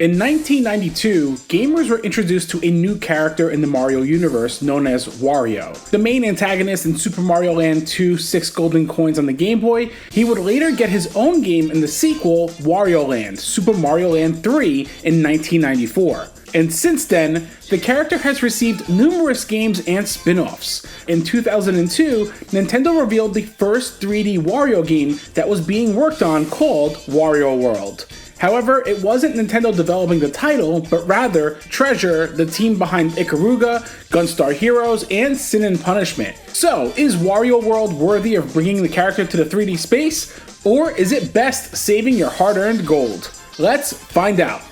In 1992, gamers were introduced to a new character in the Mario universe known as Wario. The main antagonist in Super Mario Land 2 6 golden coins on the Game Boy, he would later get his own game in the sequel, Wario Land, Super Mario Land 3 in 1994. And since then, the character has received numerous games and spin-offs. In 2002, Nintendo revealed the first 3D Wario game that was being worked on called Wario World. However, it wasn't Nintendo developing the title, but rather Treasure, the team behind Ikaruga, Gunstar Heroes, and Sin and Punishment. So, is Wario World worthy of bringing the character to the 3D space? Or is it best saving your hard-earned gold? Let's find out.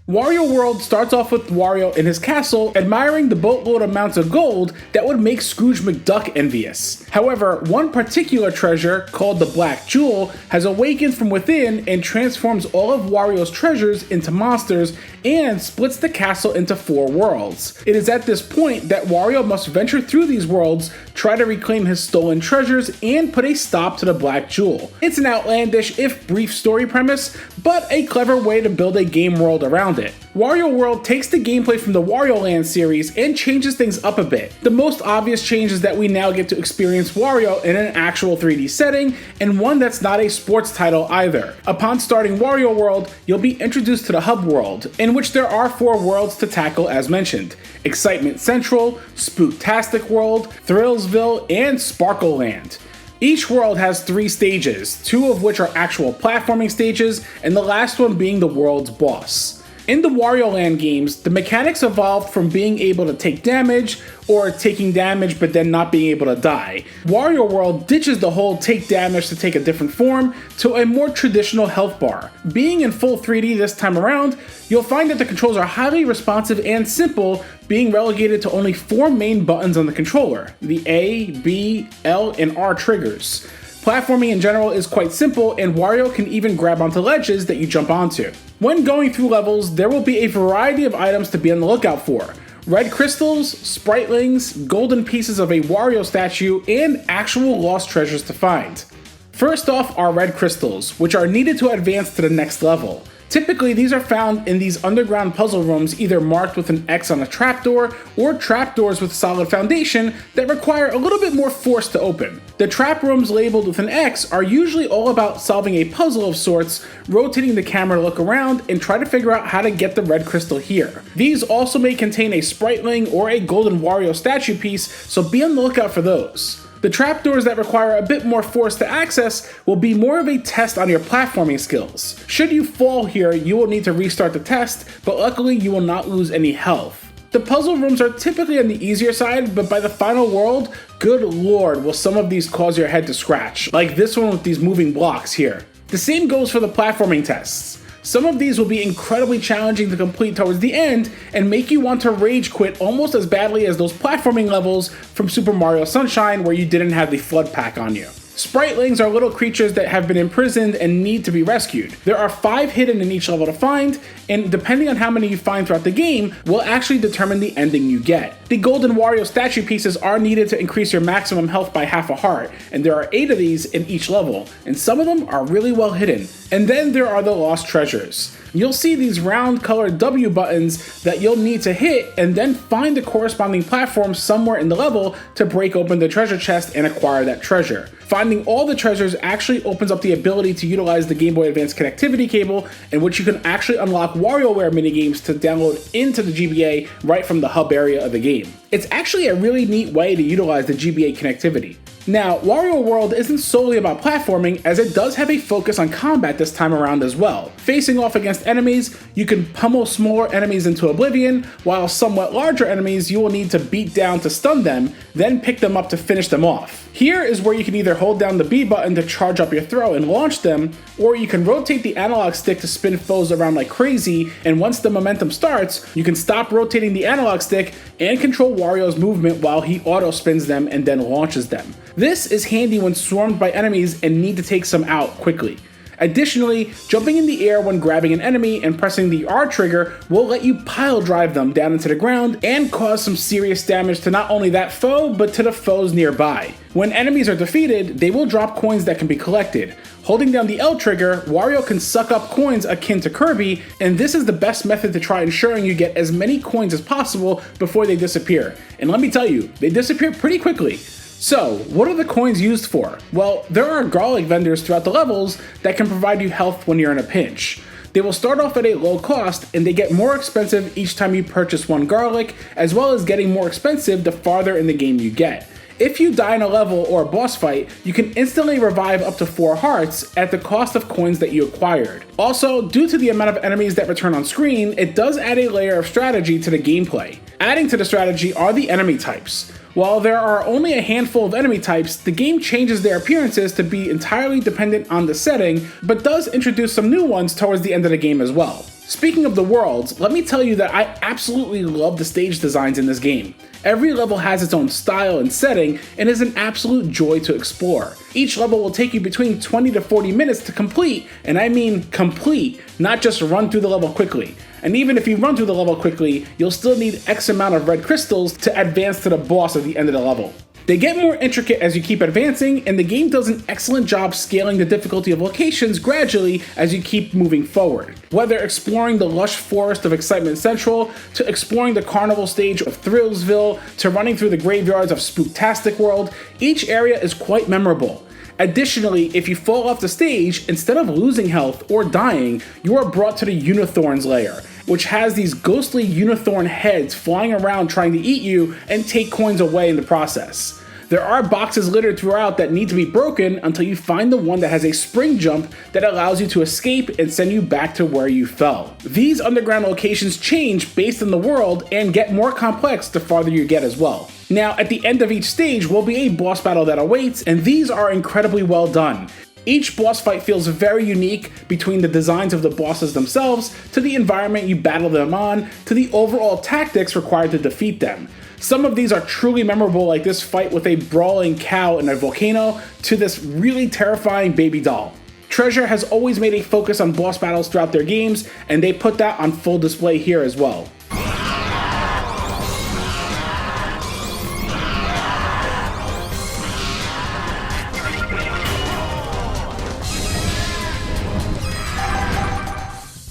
Wario World starts off with Wario in his castle admiring the boatload amounts of gold that would make Scrooge McDuck envious. However, one particular treasure, called the Black Jewel, has awakened from within and transforms all of Wario's treasures into monsters and splits the castle into 4 worlds. It is at this point that Wario must venture through these worlds, try to reclaim his stolen treasures, and put a stop to the Black Jewel. It's an outlandish, if brief story premise, but a clever way to build a game world around it. Wario World takes the gameplay from the Wario Land series and changes things up a bit. The most obvious change is that we now get to experience Wario in an actual 3D setting, and one that's not a sports title either. Upon starting Wario World, you'll be introduced to the Hub World, in which there are 4 worlds to tackle as mentioned: Excitement Central, Spooktastic World, Thrillsville, and Sparkle Land. Each world has 3 stages, 2 of which are actual platforming stages, and the last one being the world's boss. In the Wario Land games, the mechanics evolved from being able to take damage, or taking damage but then not being able to die. Wario World ditches the whole take damage to take a different form to a more traditional health bar. Being in full 3D this time around, you'll find that the controls are highly responsive and simple, being relegated to only 4 main buttons on the controller: the A, B, L, and R triggers. Platforming in general is quite simple, and Wario can even grab onto ledges that you jump onto. When going through levels, there will be a variety of items to be on the lookout for: red crystals, spritelings, golden pieces of a Wario statue, and actual lost treasures to find. First off are red crystals, which are needed to advance to the next level. Typically, these are found in these underground puzzle rooms, either marked with an X on a trapdoor, or trapdoors with solid foundation that require a little bit more force to open. The trap rooms labeled with an X are usually all about solving a puzzle of sorts, rotating the camera to look around, and try to figure out how to get the red crystal here. These also may contain a spriteling or a golden Wario statue piece, so be on the lookout for those. The trapdoors that require a bit more force to access will be more of a test on your platforming skills. Should you fall here, you will need to restart the test, but luckily you will not lose any health. The puzzle rooms are typically on the easier side, but by the final world, good lord, will some of these cause your head to scratch, like this one with these moving blocks here. The same goes for the platforming tests. Some of these will be incredibly challenging to complete towards the end and make you want to rage quit almost as badly as those platforming levels from Super Mario Sunshine where you didn't have the flood pack on you. Spritelings are little creatures that have been imprisoned and need to be rescued. There are 5 hidden in each level to find, and depending on how many you find throughout the game, will actually determine the ending you get. The golden Wario statue pieces are needed to increase your maximum health by half a heart, and there are 8 of these in each level, and some of them are really well hidden. And then there are the lost treasures. You'll see these round colored W buttons that you'll need to hit and then find the corresponding platform somewhere in the level to break open the treasure chest and acquire that treasure. Finding all the treasures actually opens up the ability to utilize the Game Boy Advance connectivity cable, in which you can actually unlock WarioWare minigames to download into the GBA right from the hub area of the game. It's actually a really neat way to utilize the GBA connectivity. Now, Wario World isn't solely about platforming, as it does have a focus on combat this time around as well. Facing off against enemies, you can pummel smaller enemies into oblivion, while somewhat larger enemies you will need to beat down to stun them, then pick them up to finish them off. Here is where you can either hold down the B button to charge up your throw and launch them, or you can rotate the analog stick to spin foes around like crazy, and once the momentum starts, you can stop rotating the analog stick and control Wario's movement while he auto spins them and then launches them. This is handy when swarmed by enemies and need to take some out quickly. Additionally, jumping in the air when grabbing an enemy and pressing the R trigger will let you pile drive them down into the ground and cause some serious damage to not only that foe, but to the foes nearby. When enemies are defeated, they will drop coins that can be collected. Holding down the L trigger, Wario can suck up coins akin to Kirby, and this is the best method to try ensuring you get as many coins as possible before they disappear. And let me tell you, they disappear pretty quickly. So, what are the coins used for? Well, there are garlic vendors throughout the levels that can provide you health when you're in a pinch. They will start off at a low cost, and they get more expensive each time you purchase one garlic, as well as getting more expensive the farther in the game you get. If you die in a level or a boss fight, you can instantly revive up to 4 hearts at the cost of coins that you acquired. Also, due to the amount of enemies that return on screen, it does add a layer of strategy to the gameplay. Adding to the strategy are the enemy types. While there are only a handful of enemy types, the game changes their appearances to be entirely dependent on the setting, but does introduce some new ones towards the end of the game as well. Speaking of the worlds, let me tell you that I absolutely love the stage designs in this game. Every level has its own style and setting and is an absolute joy to explore. Each level will take you between 20 to 40 minutes to complete, and I mean complete, not just run through the level quickly. And even if you run through the level quickly, you'll still need X amount of red crystals to advance to the boss at the end of the level. They get more intricate as you keep advancing, and the game does an excellent job scaling the difficulty of locations gradually as you keep moving forward. Whether exploring the lush forest of Excitement Central, to exploring the carnival stage of Thrillsville, to running through the graveyards of Spooktastic World, each area is quite memorable. Additionally, if you fall off the stage, instead of losing health or dying, you are brought to the Unithorn's lair, which has these ghostly Unithorn heads flying around trying to eat you and take coins away in the process. There are boxes littered throughout that need to be broken until you find the one that has a spring jump that allows you to escape and send you back to where you fell. These underground locations change based on the world and get more complex the farther you get as well. Now, at the end of each stage will be a boss battle that awaits, and these are incredibly well done. Each boss fight feels very unique, between the designs of the bosses themselves, to the environment you battle them on, to the overall tactics required to defeat them. Some of these are truly memorable, like this fight with a brawling cow in a volcano, to this really terrifying baby doll. Treasure has always made a focus on boss battles throughout their games, and they put that on full display here as well.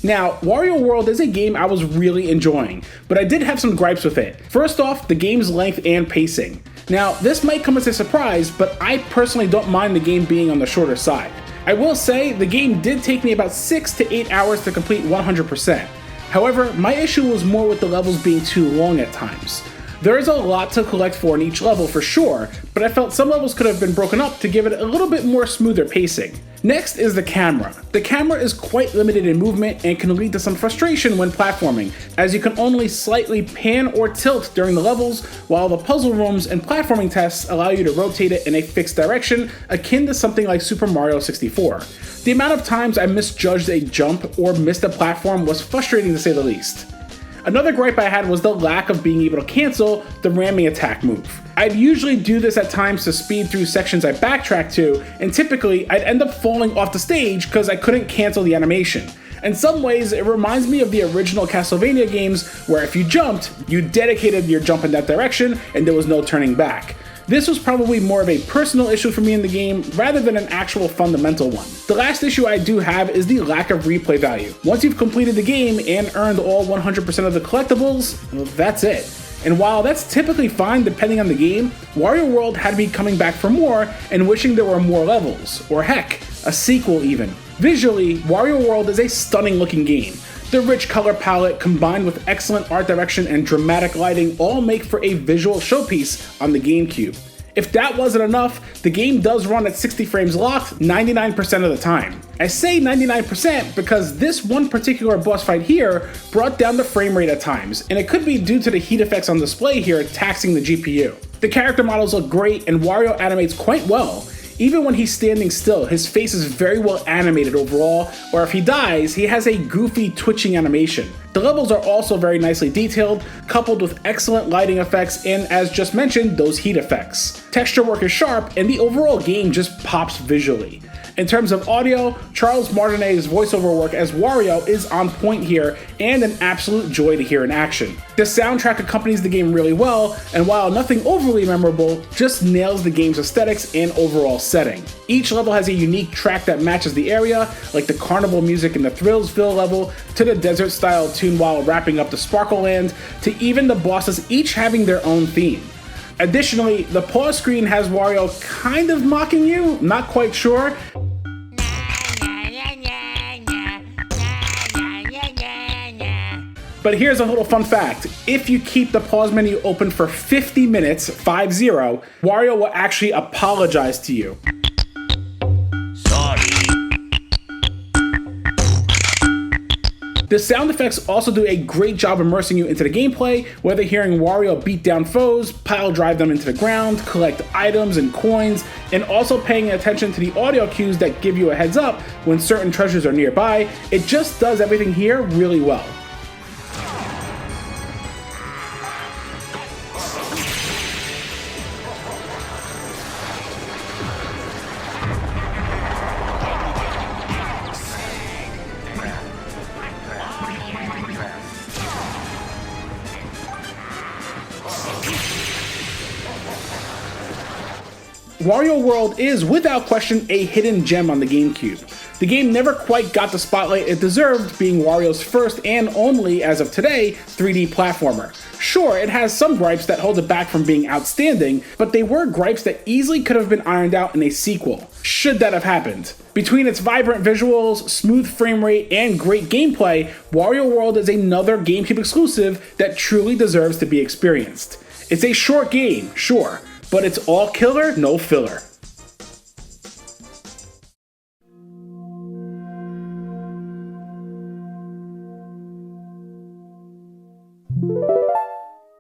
Now, Wario World is a game I was really enjoying, but I did have some gripes with it. First off, the game's length and pacing. Now, this might come as a surprise, but I personally don't mind the game being on the shorter side. I will say, the game did take me about 6 to 8 hours to complete 100%. However, my issue was more with the levels being too long at times. There is a lot to collect for in each level for sure, but I felt some levels could have been broken up to give it a little bit more smoother pacing. Next is the camera. The camera is quite limited in movement and can lead to some frustration when platforming, as you can only slightly pan or tilt during the levels, while the puzzle rooms and platforming tests allow you to rotate it in a fixed direction, akin to something like Super Mario 64. The amount of times I misjudged a jump or missed a platform was frustrating to say the least. Another gripe I had was the lack of being able to cancel the ramming attack move. I'd usually do this at times to speed through sections I backtrack to, and typically I'd end up falling off the stage because I couldn't cancel the animation. In some ways, it reminds me of the original Castlevania games, where if you jumped, you dedicated your jump in that direction and there was no turning back. This was probably more of a personal issue for me in the game rather than an actual fundamental one. The last issue I do have is the lack of replay value. Once you've completed the game and earned all 100% of the collectibles, well, that's it. And while that's typically fine depending on the game, Wario World had me coming back for more and wishing there were more levels, or heck, a sequel even. Visually, Wario World is a stunning looking game. The rich color palette combined with excellent art direction and dramatic lighting all make for a visual showpiece on the GameCube. If that wasn't enough, the game does run at 60 frames locked 99% of the time. I say 99% because this one particular boss fight here brought down the frame rate at times, and it could be due to the heat effects on display here taxing the GPU. The character models look great and Wario animates quite well. Even when he's standing still, his face is very well animated overall, or if he dies, he has a goofy twitching animation. The levels are also very nicely detailed, coupled with excellent lighting effects and, as just mentioned, those heat effects. Texture work is sharp, and the overall game just pops visually. In terms of audio, Charles Martinet's voiceover work as Wario is on point here and an absolute joy to hear in action. The soundtrack accompanies the game really well, and while nothing overly memorable, just nails the game's aesthetics and overall setting. Each level has a unique track that matches the area, like the carnival music in the Thrillsville level, to the desert-style tune while wrapping up the Sparkle Land, to even the bosses each having their own theme. Additionally, the pause screen has Wario kind of mocking you, not quite sure. But here's a little fun fact. If you keep the pause menu open for 50 minutes, 50, Wario will actually apologize to you. The sound effects also do a great job immersing you into the gameplay, whether hearing Wario beat down foes, pile drive them into the ground, collect items and coins, and also paying attention to the audio cues that give you a heads up when certain treasures are nearby. It just does everything here really well. Wario World is, without question, a hidden gem on the GameCube. The game never quite got the spotlight it deserved, being Wario's first and only, as of today, 3D platformer. Sure, it has some gripes that hold it back from being outstanding, but they were gripes that easily could have been ironed out in a sequel, should that have happened. Between its vibrant visuals, smooth frame rate, and great gameplay, Wario World is another GameCube exclusive that truly deserves to be experienced. It's a short game, sure, but it's all killer, no filler.